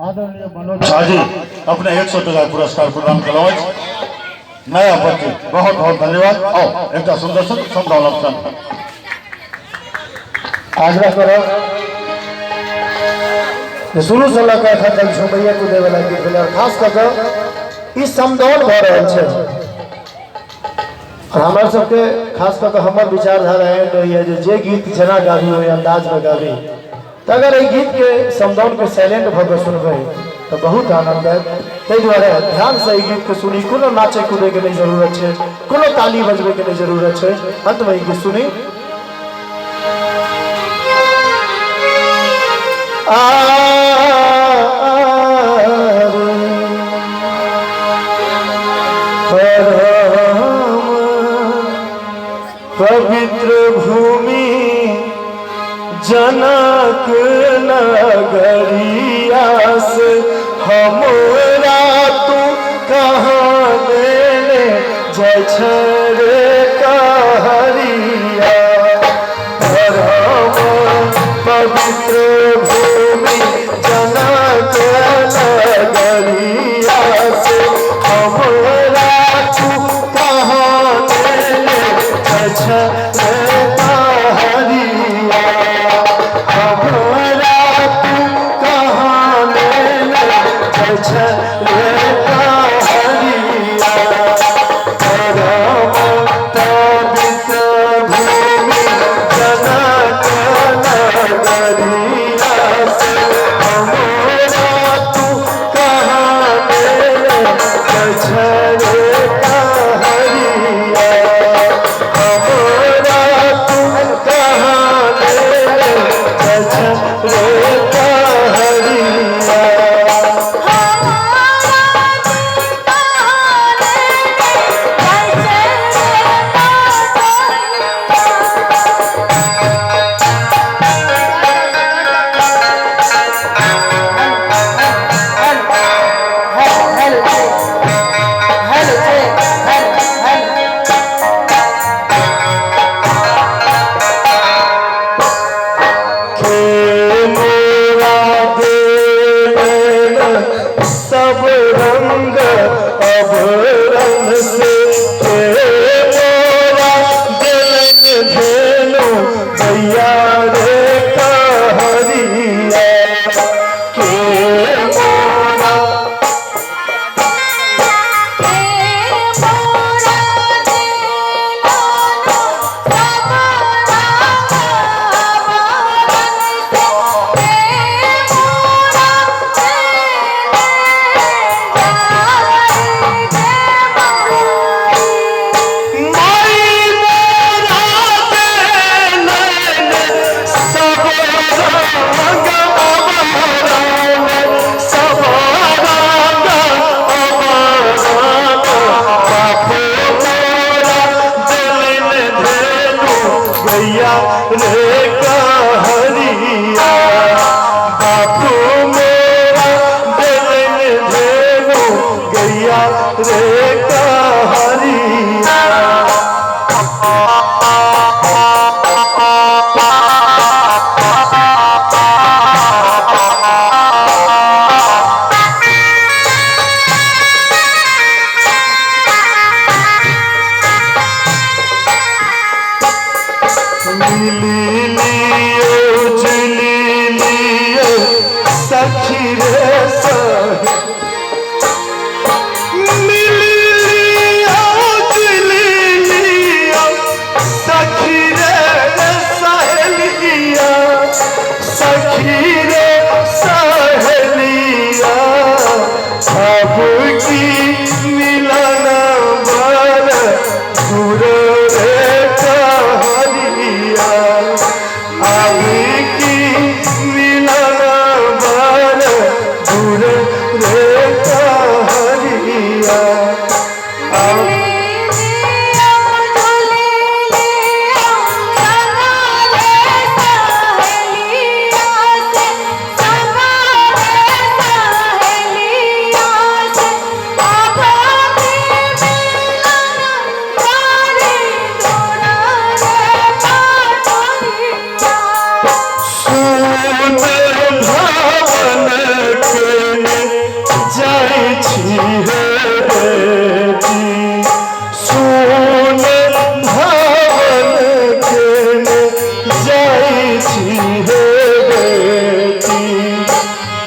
आदरणीय मनोज झा जी अपने 100 टका पुरस्कार प्रदान कलौज नया बच्चे बहुत बहुत धन्यवाद। आओ एक सुंदर संदर्शन आग्रह करो शुरू से लगा था झुमैया कूदे वाला गीत भेल खास करके ई समदौन भ रहल छै और हमारे सबके खास करके हमर विचारधारा है जे गीत जना गाबी हो अंदाज में गाबी तो अगर ये गीत के समदौन के साइलेंट भर सुनबे तो बहुत आनंद है। ताहि दुआरे ध्यान से गीत के सुनी कोनो नाचे कूदे के नहीं जरूरत है कोनो ताली बजबे के नहीं जरूरत है अंत में गीत सुनी पवित्र भूमि जनक नगरिया से हमरा तू कहाँ लेने जय रे कहरिया पवित्र भूमि जनक नगरिया से हमरा तू कहाँ लेने जय रे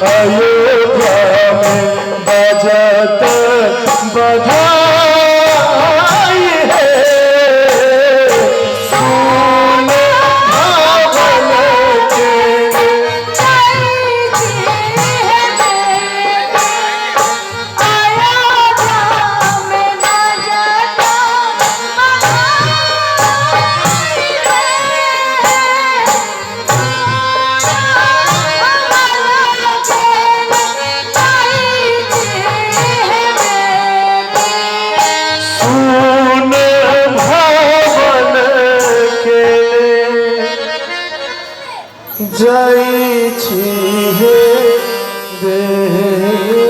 अयोध्या में बजत बधाई है। सुन भावन के जाइ छी हे देव।